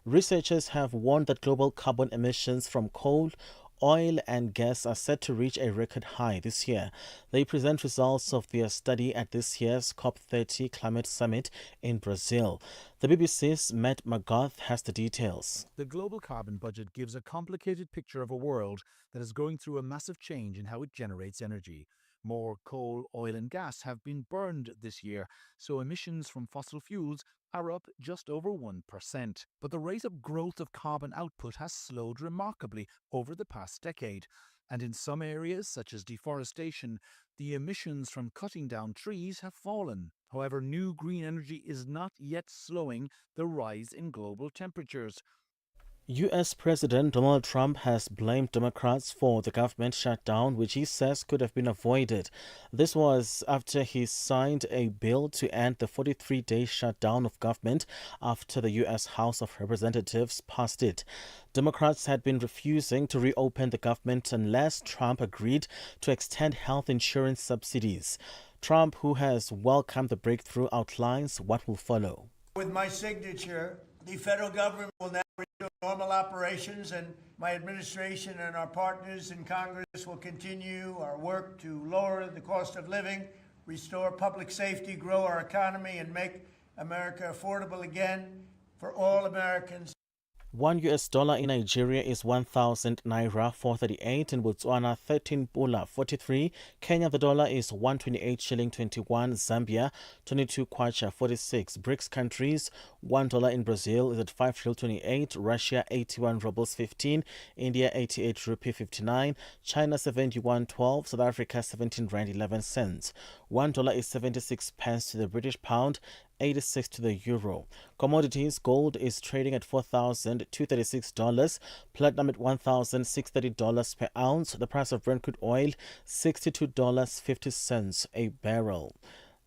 Researchers have warned that global carbon emissions from coal, oil and gas are set to reach a record high this year. They present results of their study at this year's COP30 Climate Summit in Brazil. The BBC's Matt McGrath has the details. The global carbon budget gives a complicated picture of a world that is going through a massive change in how it generates energy. More coal, oil and gas have been burned this year, so emissions from fossil fuels are up just over 1%. But the rate of growth of carbon output has slowed remarkably over the past decade. And in some areas, such as deforestation, the emissions from cutting down trees have fallen. However, new green energy is not yet slowing the rise in global temperatures. U.S. President Donald Trump has blamed Democrats for the government shutdown, which he says could have been avoided. This was after he signed a bill to end the 43-day shutdown of government after the U.S. House of Representatives passed it. Democrats had been refusing to reopen the government unless Trump agreed to extend health insurance subsidies. Trump, who has welcomed the breakthrough, outlines what will follow. With my signature, the federal government will now resume normal operations, and my administration and our partners in Congress will continue our work to lower the cost of living, restore public safety, grow our economy, and make America affordable again for all Americans. $1 in Nigeria is 1,000 naira 438, in Botswana 13 pula 43. Kenya the dollar is 128 shilling 21. Zambia 22 kwacha 46. BRICS countries, $1 in Brazil is at 5 shilling 28. Russia 81 rubles 15. India 88 rupee 59. China 71.12. South Africa 17 rand 11 cents. $1 is 76 pence to the British pound, 86 to the euro. Commodities: gold is trading at $4,236, platinum at $1,630 per ounce. The price of Brent crude oil $62.50 a barrel.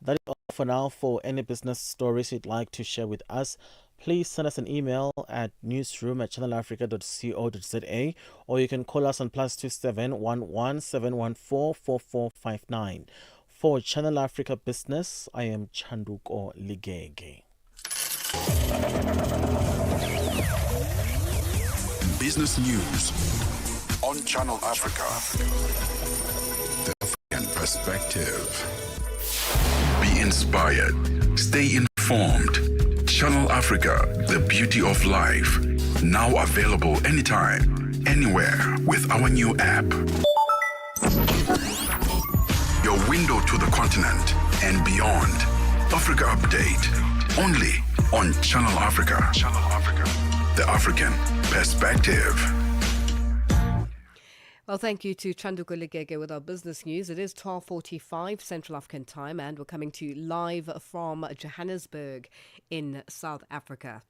That is all for now. For any business stories you'd like to share with us, please send us an email at newsroom@channelafrica.co.za, or you can call us on +27 11 714 4459. For Channel Africa Business, I am Chanduko Ligege. Business news on Channel Africa. The African perspective. Be inspired. Stay informed. Channel Africa, the beauty of life. Now available anytime, anywhere with our new app. Your window to the continent and beyond. Africa Update. Only on Channel Africa. Channel Africa. The African perspective. Well, thank you to Chanduko Ligege with our business news. It is 12:45 Central African time, and we're coming to you live from Johannesburg in South Africa.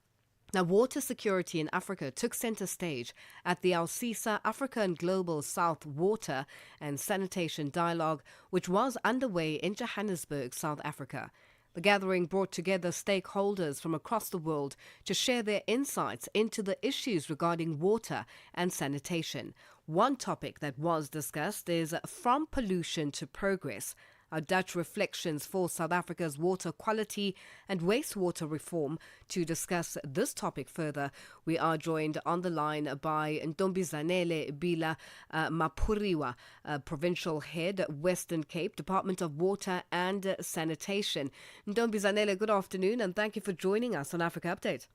Now, water security in Africa took center stage at the Alcisa Africa and Global South Water and Sanitation Dialogue, which was underway in Johannesburg, South Africa. The gathering brought together stakeholders from across the world to share their insights into the issues regarding water and sanitation. One topic that was discussed is From Pollution to Progress, our Dutch reflections for South Africa's water quality and wastewater reform. To discuss this topic further, we are joined on the line by Ntombizanele Bila Mapuriwa, Provincial Head, Western Cape, Department of Water and Sanitation. Ntombizanele, good afternoon, and thank you for joining us on Africa Update.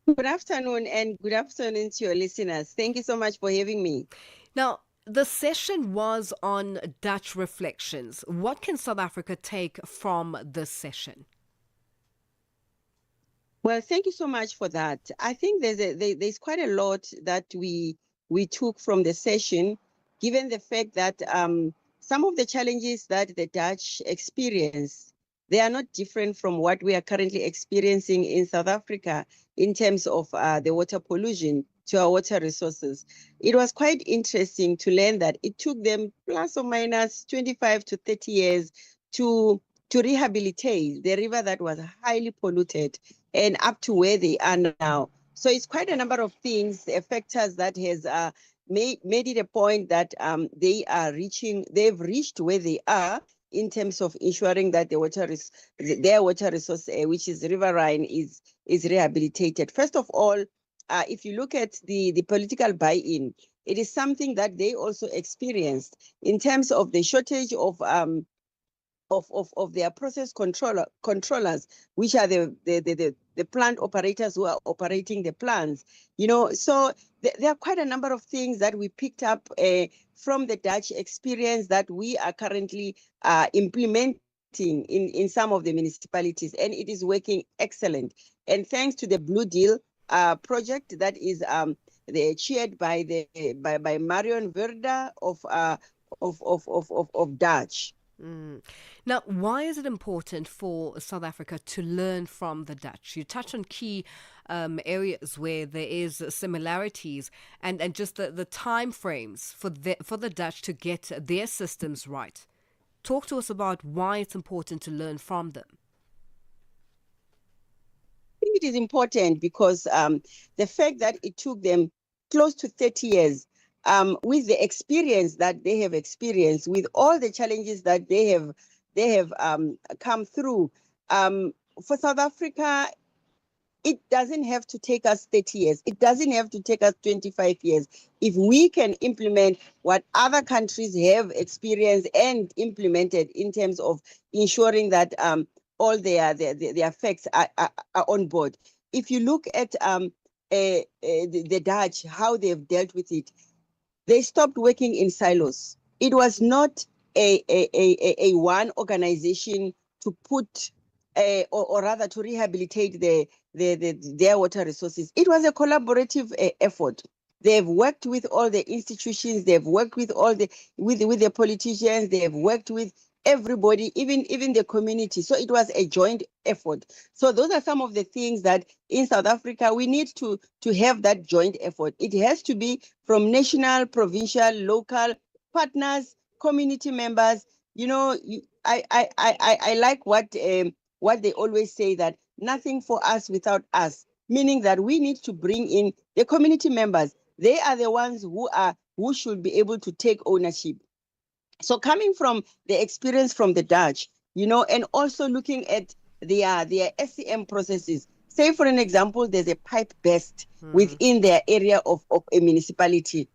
Good afternoon, and good afternoon to your listeners. Thank you so much for having me. Now, the session was on Dutch reflections. What can South Africa take from this session? Well, thank you so much for that. I think there's quite a lot that we took from the session, given the fact that some of the challenges that the Dutch experience they are not different from what we are currently experiencing in South Africa in terms of the water pollution to our water resources. It was quite interesting to learn that it took them plus or minus 25 to 30 years to rehabilitate the river that was highly polluted and up to where they are now. So it's quite a number of things, factors that has made it a point that they've reached where they are in terms of ensuring that their water resource, which is riverine, is rehabilitated. First of all, if you look at the political buy-in, it is something that they also experienced in terms of the shortage of their process controllers, which are the plant operators who are operating the plants. So there are quite a number of things that we picked up from the Dutch experience that we are currently implementing in some of the municipalities, and it is working excellent. And thanks to the Blue Deal project that is chaired by Marion Verda of Dutch. Now, why is it important for South Africa to learn from the Dutch? You touch on key areas where there is similarities and just the time frames for the Dutch to get their systems right. Talk to us about why it's important to learn from them. I think it is important because the fact that it took them close to 30 years with the experience that they have experienced, with all the challenges that they have come through. For South Africa, it doesn't have to take us 30 years. It doesn't have to take us 25 years. If we can implement what other countries have experienced and implemented in terms of ensuring that all their facts are on board. If you look at the Dutch, how they've dealt with it, they stopped working in silos. It was not a one organization to put, or rather to rehabilitate their water resources. It was a collaborative effort. They've worked with all the institutions. They've worked with all with the politicians. They've worked with everybody, even the community. So it was a joint effort. So those are some of the things that in South Africa we need to have that joint effort. It has to be from national, provincial, local partners, community members. I like what they always say, that nothing for us without us, meaning that we need to bring in the community members. They are the ones who should be able to take ownership. So coming from the experience from the Dutch, and also looking at their SCM processes. Say, for an example, there's a pipe burst within their area of a municipality.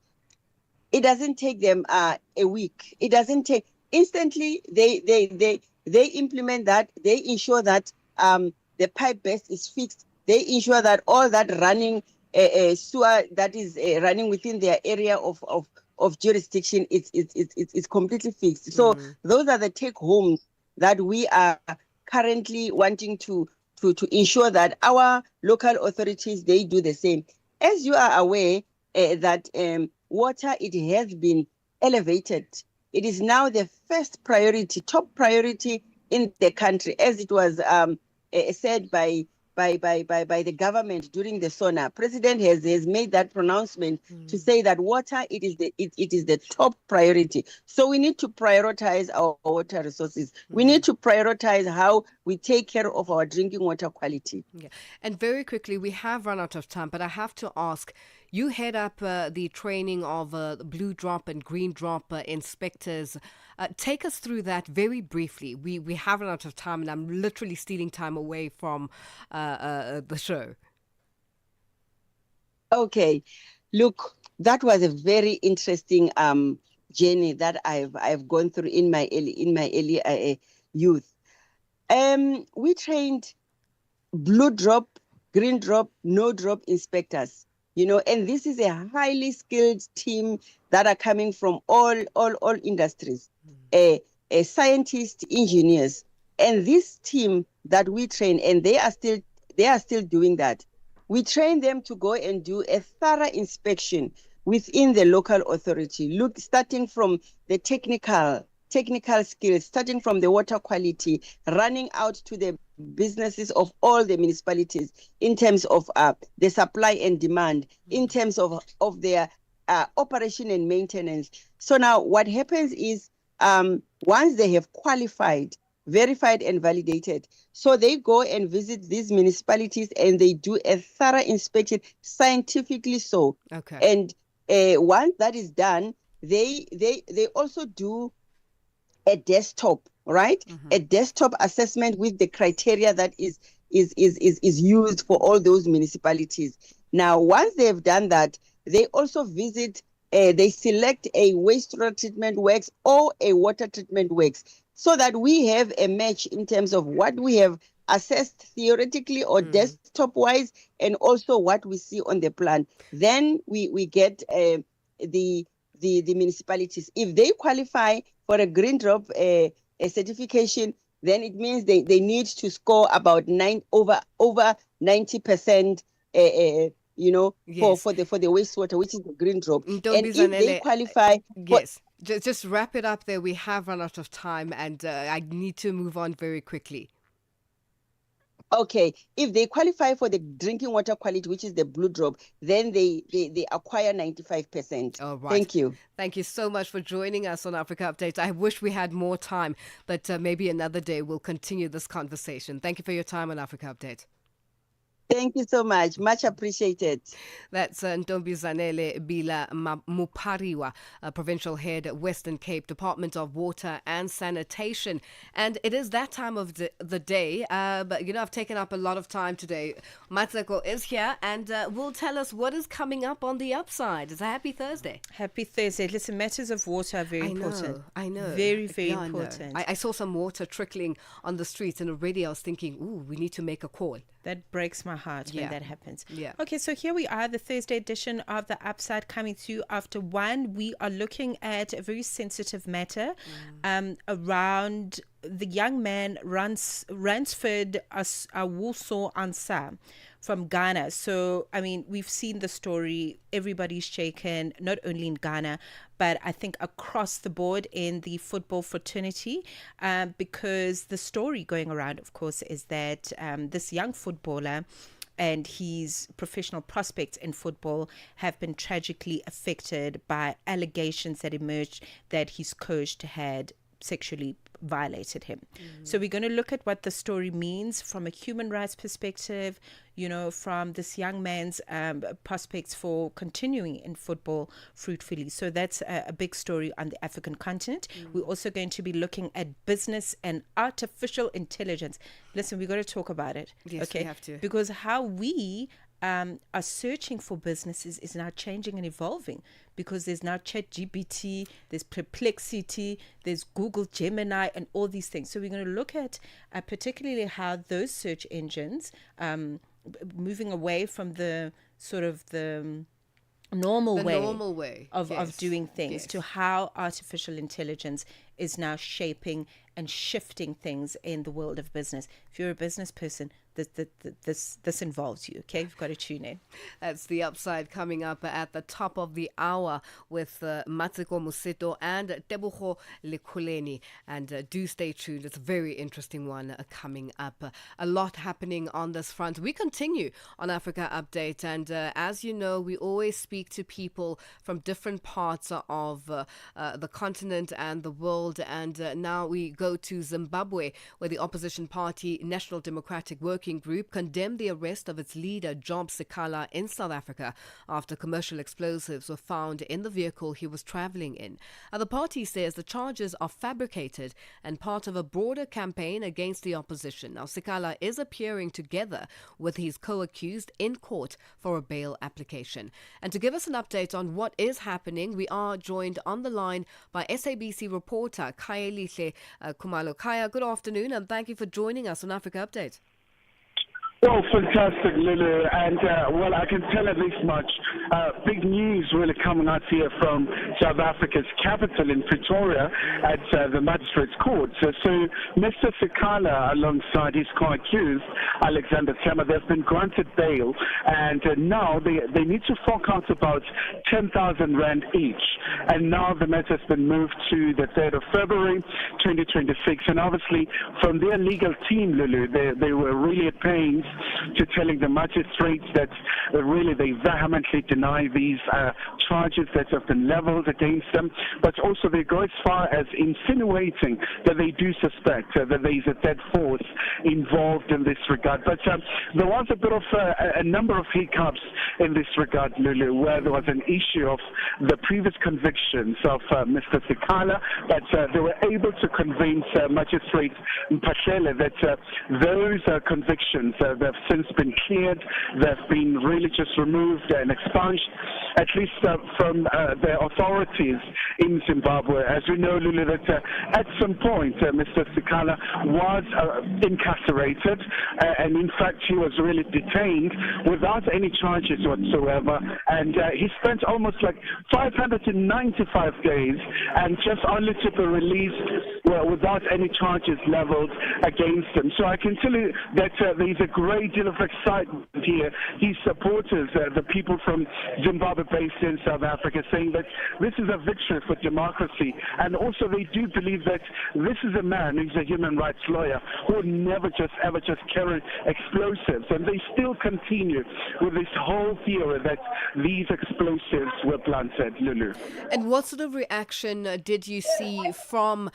It doesn't take them a week. It doesn't take instantly. They implement that. They ensure that the pipe burst is fixed. They ensure that all that running sewer that is running within their area of jurisdiction it's completely fixed. So those are the take homes that we are currently wanting to ensure that our local authorities, they do the same. As you are aware that water, it has been elevated. It is now the first priority, top priority in the country, as it was said by the government during the SONA. President has made that pronouncement to say that water, it is the top priority. So we need to prioritize our water resources. We need to prioritize how we take care of our drinking water quality. Yeah. And very quickly, we have run out of time, but I have to ask, you head up the training of blue drop and green drop inspectors. Take us through that very briefly. We have run out of time, and I'm literally stealing time away from the show. Okay, look, that was a very interesting journey that I've gone through in my early youth. We trained blue drop, green drop, no drop inspectors. And this is a highly skilled team that are coming from all industries, scientists, engineers, and this team that we train, and they are still doing that. We train them to go and do a thorough inspection within the local authority, starting from the technical technical skills, starting from the water quality, running out to the businesses of all the municipalities in terms of the supply and demand, in terms of their operation and maintenance. So now what happens is once they have qualified, verified and validated, so they go and visit these municipalities and they do a thorough inspection, scientifically so. Okay. And once that is done, they also do a desktop, right? A desktop assessment with the criteria that is used for all those municipalities. Now, once they've done that, they also visit, they select a wastewater treatment works or a water treatment works, so that we have a match in terms of what we have assessed theoretically or desktop wise, and also what we see on the plan. Then we get the municipalities. If they qualify for a green drop a certification, then it means they need to score about over 90%. Yes. For the wastewater, which is the green drop. Don't And be if they Zanele, qualify, yes. Just wrap it up there. We have run out of time, and I need to move on very quickly. Okay, if they qualify for the drinking water quality, which is the blue drop, then they acquire 95%. All right. Thank you. Thank you so much for joining us on Africa Update. I wish we had more time, but maybe another day we'll continue this conversation. Thank you for your time on Africa Update. Thank you so much. Much appreciated. That's Ntombi Zanele Bila Mupariwa, Provincial Head, Western Cape, Department of Water and Sanitation. And it is that time of the day. But, I've taken up a lot of time today. Mmatsheko is here and will tell us what is coming up on the upside. It's a happy Thursday. Happy Thursday. Listen, matters of water are very important. I know. Very, very important. I saw some water trickling on the streets and already I was thinking, we need to make a call. That breaks my heart when that happens. Yeah. Okay, so here we are, the Thursday edition of The Upside coming to you after one. We are looking at a very sensitive matter around the young man Ransford Awuso Ansah from Ghana. So, we've seen the story. Everybody's shaken, not only in Ghana, but I think across the board in the football fraternity, because the story going around, of course, is that this young footballer and his professional prospects in football have been tragically affected by allegations that emerged that his coach had sexually violated him. So we're going to look at what the story means from a human rights perspective, from this young man's prospects for continuing in football fruitfully. So that's a big story on the African continent. We're also going to be looking at business and artificial intelligence. Listen, we've got to talk about it. Yes, okay? we have to. Because how we are searching for businesses is now changing and evolving, because there's now ChatGPT, there's Perplexity, there's Google Gemini, and all these things. So we're going to look at particularly how those search engines, moving away from the sort of the normal way of doing things to how artificial intelligence is now shaping and shifting things in the world of business. If you're a business person, this involves you, okay? You've got to tune in. That's the upside coming up at the top of the hour with Mmaseko Mosito and Tebogo Lekhuleni. And do stay tuned. It's a very interesting one coming up. A lot happening on this front. We continue on Africa Update. And as you know, we always speak to people from different parts of the continent and the world. And now we go to Zimbabwe, where the opposition party National Democratic Working Group condemned the arrest of its leader, Job Sikala, in South Africa after commercial explosives were found in the vehicle he was traveling in. The party says the charges are fabricated and part of a broader campaign against the opposition. Now, Sikala is appearing together with his co-accused in court for a bail application. And to give us an update on what is happening, we are joined on the line by SABC reporter Khayelihle Khumalo. Khaya, good afternoon and thank you for joining us on Africa Update. Well, fantastic, Lulu. And, well, I can tell at least much. Big news really coming out here from South Africa's capital in Pretoria at the Magistrates Court. So Mr. Sikala, alongside his co-accused, Alexander Tema, they've been granted bail. And now they need to fork out about 10,000 rand each. And now the matter has been moved to the 3rd of February, 2026. And obviously, from their legal team, Lulu, they were really at pains to telling the magistrates that really they vehemently deny these charges that have been leveled against them, but also they go as far as insinuating that they do suspect that there is a dead force involved in this regard. But there was a bit of a number of hiccups in this regard, Lulu, where there was an issue of the previous convictions of Mr. Sikala, but they were able to convince Magistrate Mphahlele that those convictions they've since been cleared. They've been really just removed and expunged, at least from the authorities in Zimbabwe. As we know, Lulu, that at some point Mr. Sikala was incarcerated, and in fact he was really detained without any charges whatsoever, and he spent almost like 595 days and just only to be released without any charges leveled against him. So I can tell you that there is a great deal of excitement here. His supporters, the people from Zimbabwe based in South Africa, saying that this is a victory for democracy, and also they do believe that this is a man who's a human rights lawyer who would never ever carry explosives, and they still continue with this whole theory that these explosives were planted, Lulu. And what sort of reaction did you see from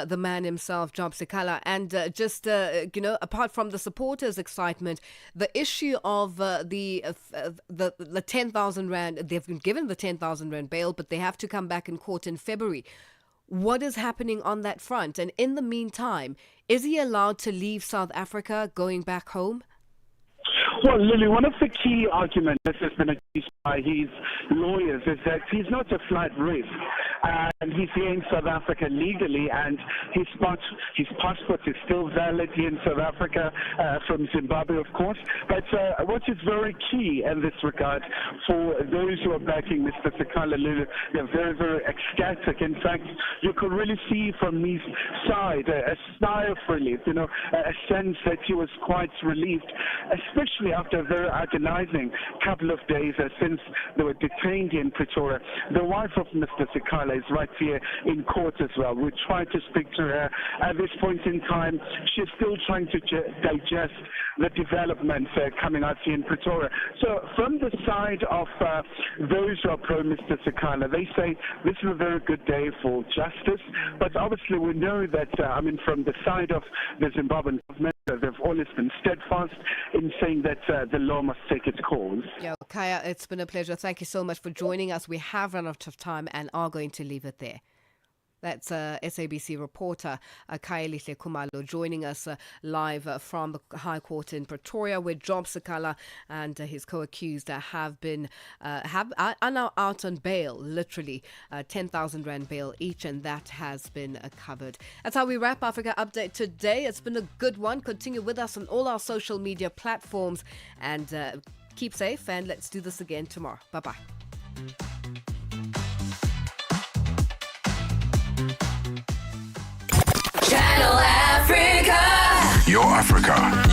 the man himself, Job Sikala, and apart from the supporters' excitement, the issue of the 10,000 rand, they've been given the 10,000 rand bail, but they have to come back in court in February. What is happening on that front? And in the meantime, is he allowed to leave South Africa going back home? Well, Lily, one of the key arguments that has been accused by his lawyers is that he's not a flight risk, and he's here in South Africa legally, and his passport is still valid here in South Africa from Zimbabwe, of course. But what is very key in this regard for those who are backing Mr. Sikala, Lulu, they're very, very ecstatic. In fact, you could really see from his side a sigh of relief, a sense that he was quite relieved, especially after a very agonizing couple of days since they were detained in Pretoria. The wife of Mr. Sikala is right here in court as well. We tried to speak to her. At this point in time, she's still trying to digest the developments coming out here in Pretoria. So from the side of those who are pro Mr. Sikala, they say this is a very good day for justice. But obviously we know that, from the side of the Zimbabwean government, they've always been steadfast in saying that the law must take its course. Yeah, Kaya, it's been a pleasure. Thank you so much for joining us. We have run out of time and are going to leave it there. That's SABC reporter Kaya Lekhuleni joining us live from the High Court in Pretoria, where Job Sikala and his co-accused are now out on bail, literally 10,000 rand bail each, and that has been covered. That's how we wrap Africa Update today. It's been a good one. Continue with us on all our social media platforms, and keep safe, and let's do this again tomorrow. Bye-bye. Channel Africa. Your Africa.